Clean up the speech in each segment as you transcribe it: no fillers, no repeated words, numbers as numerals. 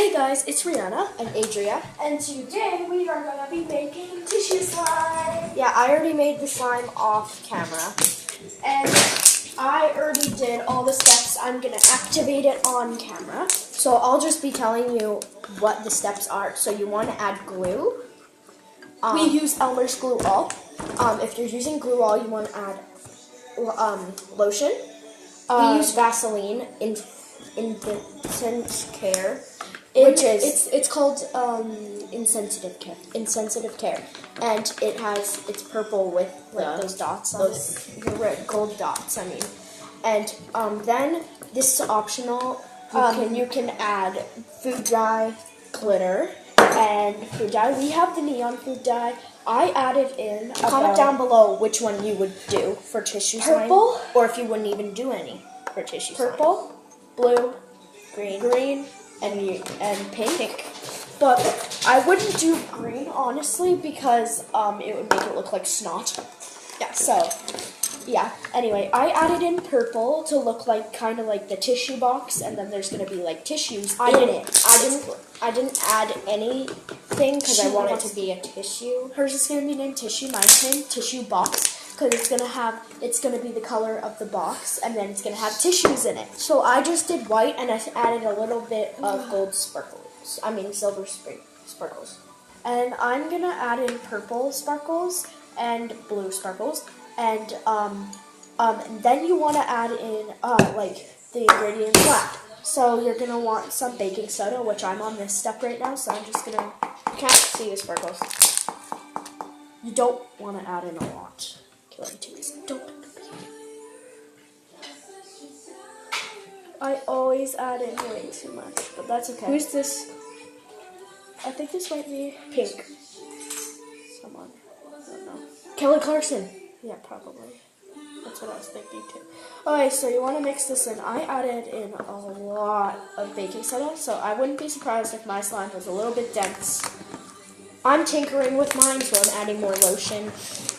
Hey guys, it's Rihanna and Adria, and today we are going to be making tissue slime. Yeah, I already made the slime off camera. And I already did all the steps. I'm going to activate it on camera. So I'll just be telling you what the steps are. So you want to add glue. We use Elmer's Glue All. If you're using Glue All, you want to add lotion. We use Vaseline in Intense Care, it's called Insensitive Care. Insensitive Care, and it's purple with like those dots, the red gold dots. I mean, and then this is optional. You can add food dye, glitter, and food dye. We have the neon food dye. I added in. Comment down below which one you would do for tissue slime, or if you wouldn't even do any for tissue slime. Purple, blue, green, and pink. But I wouldn't do green, honestly, because it would make it look like snot. Yeah. So, yeah. Anyway, I added in purple to look like kind of like the tissue box, and then there's gonna be like tissues in it. I didn't add anything because I want it to be a tissue. Hers is gonna be named Tissue. Mine's named Tissue Box because it's gonna be the color of the box, and then it's gonna have tissues in it. So I just did white, and I added a little bit of gold sparkles. I mean silver sparkles. And I'm gonna add in purple sparkles and blue sparkles, and then you want to add in like the ingredients left. So you're gonna want some baking soda, which I'm on this step right now. So I'm just gonna. You can't see the sparkles. You don't want to add in a lot. Don't. I always add in way too much, but that's okay. Who's this? I think this might be Pink. someone. I don't know. Kelly Clarkson. Yeah, probably. That's what I was thinking too. Okay, so you want to mix this in. I added in a lot of baking soda, so I wouldn't be surprised if my slime was a little bit dense. I'm tinkering with mine, so I'm adding more lotion.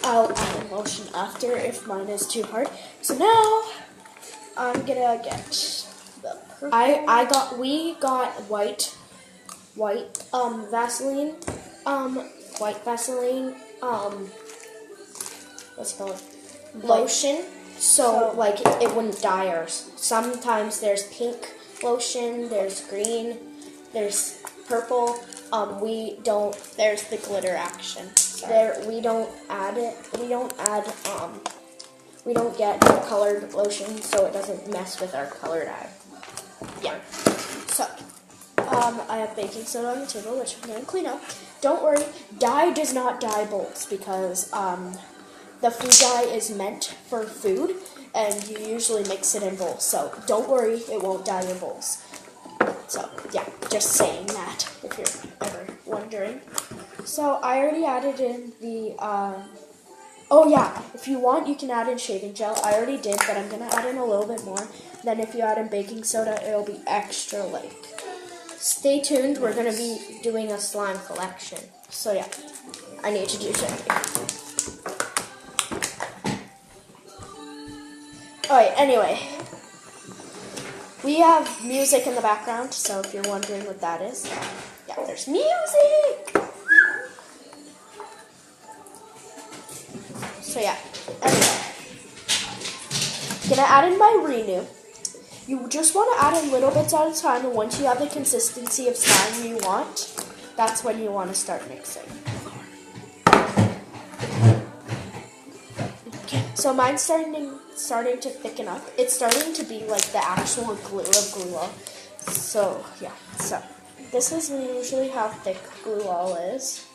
I'll add in lotion after if mine is too hard. So now I'm gonna get the purple. We got white Vaseline, white Vaseline, what's it called? Lotion. So like it wouldn't dye ours. Sometimes there's pink lotion, there's green, there's purple. We don't. There's the glitter action. We don't add it. We don't get colored lotion, so it doesn't mess with our color dye. Yeah. So, I have baking soda on the table, which I'm going to clean up. Don't worry, dye does not dye bolts because the food dye is meant for food, and you usually mix it in bowls. So don't worry, it won't dye your bowls. So yeah, just saying that if you're ever wondering. So I already added in the. Oh yeah, if you want, you can add in shaving gel. I already did, but I'm gonna add in a little bit more. Then if you add in baking soda, it'll be extra light. Stay tuned, we're going to be doing a slime collection. So yeah, I need to do something. Alright, anyway. We have music in the background, so if you're wondering what that is, yeah, there's music! So yeah, anyway. Gonna add in my Renew. You just want to add in little bits at a time, and once you have the consistency of slime you want, that's when you want to start mixing. So mine's starting to thicken up. It's starting to be like the actual glue of Glue All. So yeah, so this is usually how thick Glue All is,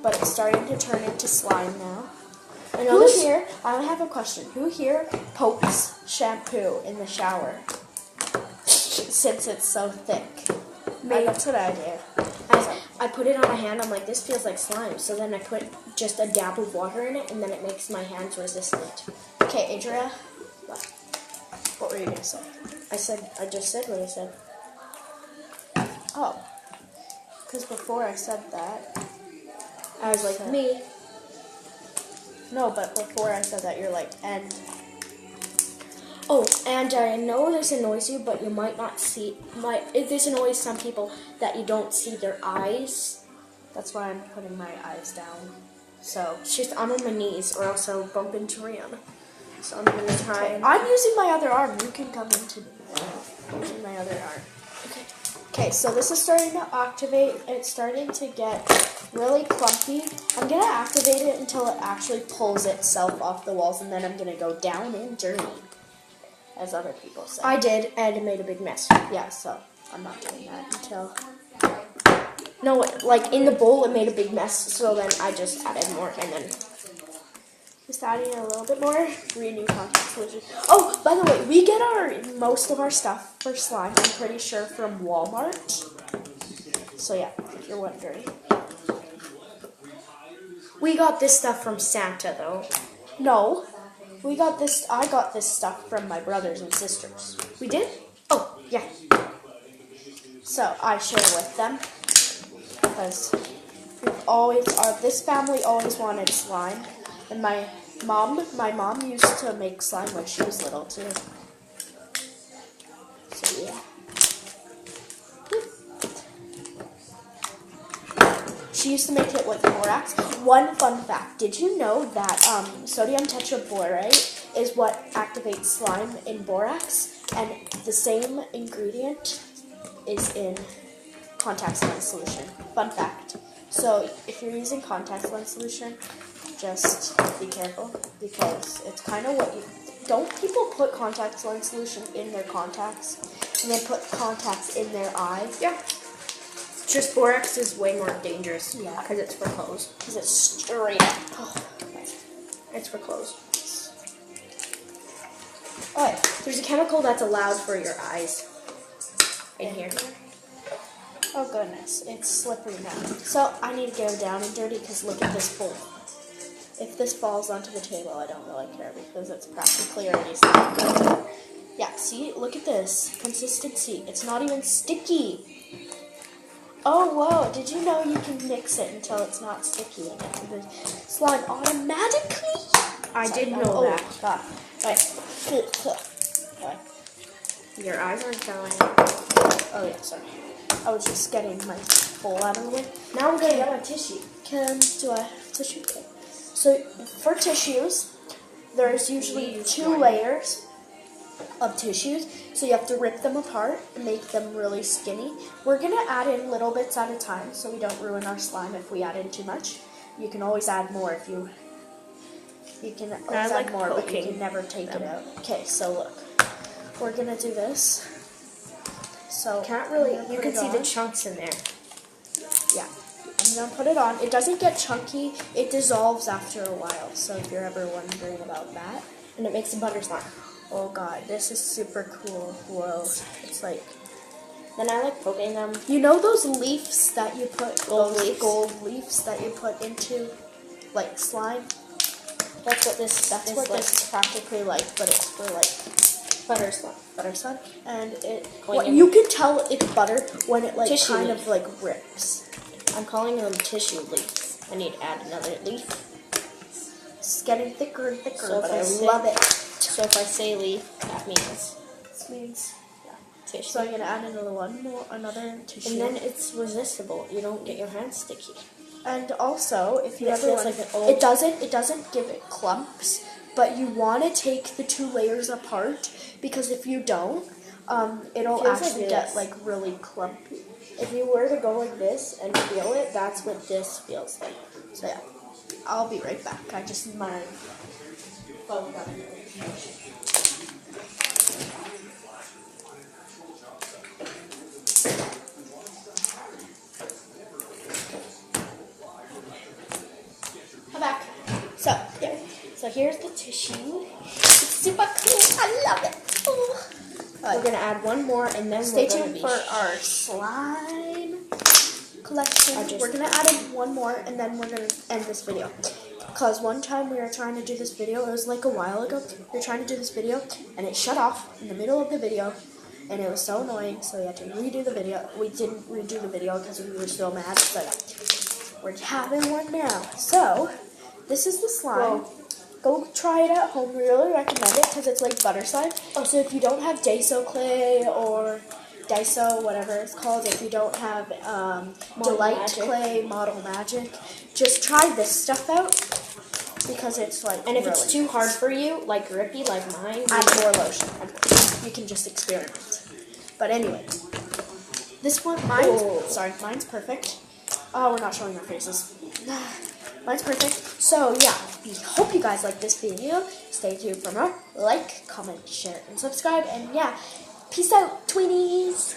but it's starting to turn into slime now. And who here? I have a question. Who here pokes shampoo in the shower since it's so thick? Me. That's what I do. I put it on my hand. I'm like, this feels like slime. So then I put just a dab of water in it, and then it makes my hands resistant. Okay, Adria. What were you gonna say? I just said what I said. Oh, because before I said that, I was like, me. No, but before I said that, you're like, and Oh, and I know this annoys you, but you might not see. This annoys some people that you don't see their eyes. That's why I'm putting my eyes down. So I'm on my knees, or else I'll bump into Rihanna. So I'm gonna try. I'm using my other arm. You can come into me. I'm using my other arm. Okay. Okay. So this is starting to activate. It's starting to get really clumpy. I'm gonna activate it until it actually pulls itself off the walls, and then I'm gonna go down and dirty, as other people say. I did, and it made a big mess. Yeah. So I'm not doing that until. No, like in the bowl, it made a big mess. So then I just added more, and then. Just adding a little bit more. Renew contact solution. Oh, by the way, we get most of our stuff for slime, I'm pretty sure, from Walmart. So yeah, if you're wondering. We got this stuff from Santa, though. No, we got this. I got this stuff from my brothers and sisters. We did? Oh, yeah. So I share with them because this family always wanted slime. And my mom used to make slime when she was little too. So yeah. She used to make it with borax. One fun fact: did you know that sodium tetraborate is what activates slime in borax, and the same ingredient is in contact lens solution? Fun fact. So if you're using contact lens solution, just be careful, because it's kind of what you... Don't people put contact lens solution in their contacts, and then put contacts in their eyes? Yeah. Just borax is way more dangerous. Yeah. Because it's for clothes. Because it's straight up. Oh, it's for clothes. Oh, there's a chemical that's allowed for your eyes. In here. Oh goodness, it's slippery now. So I need to go down and dirty, because look at this bowl. If this falls onto the table, I don't really care, because it's practically already sticky. Yeah, see? Look at this. Consistency. It's not even sticky. Oh, whoa. Did you know you can mix it until it's not sticky and get the slime automatically? I did know that. God. Right. Your eyes aren't going. Oh, yeah, sorry. I was just getting my bowl out of the way. Now I'm going to get my tissue. Do I have tissue? Okay. So for tissues, there's usually 2 layers of tissues. So you have to rip them apart and make them really skinny. We're going to add in little bits at a time so we don't ruin our slime if we add in too much. You can always add more if you can always add more, but you can never take it out. Okay, so look. We're going to do this. So can't really, you can see the chunks in there. Yeah. I'm going to put it on. It doesn't get chunky. It dissolves after a while. So if you're ever wondering about that. And it makes a butter slime. Oh god, this is super cool. Whoa. It's like... Then I like poking them. You know those leaves that you put... Gold leaves that you put into, like, slime? That's what this is practically like, but it's for, like... Butter slime. And you can tell it's butter when it, like, kind of, like, rips. I'm calling them tissue leaves. I need to add another leaf. It's getting thicker and thicker, so but I love it. So if I say leaf, that means tissue. So I'm gonna add another tissue. And then it's resistible. You don't get your hands sticky. And also, if you ever want, it doesn't give it clumps, but you want to take the 2 layers apart, because if you don't, it'll actually get like really clumpy. If you were to go like this and feel it, that's what this feels like. So yeah, I'll be right back. I just need my phone. I'm back. So yeah. So here's the tissue. It's super cool. I love it. Oh. We're going to add one more, and then stay tuned for our slime collection. We're going to add one more, and then we're going to end this video. Because one time we were trying to do this video, it was like a while ago, we were trying to do this video, and it shut off in the middle of the video, and it was so annoying, so we had to redo the video. We didn't redo the video because we were still mad, but we're having one now. So, this is the slime. Whoa. go try it at home. Really recommend it because it's like butter slime. Also, if you don't have Daiso clay or Daiso, whatever it's called, if you don't have Delight Magic. clay, Model Magic, just try this stuff out because it's like. And if really it's too hard for you, like grippy, like mine, add more lotion. You can just experiment. But anyway, this one, mine's perfect. Oh, we're not showing our faces. Mine's perfect. So yeah, we hope you guys like this video. Stay tuned for more. Like, comment, share, and subscribe. And yeah, peace out, tweenies.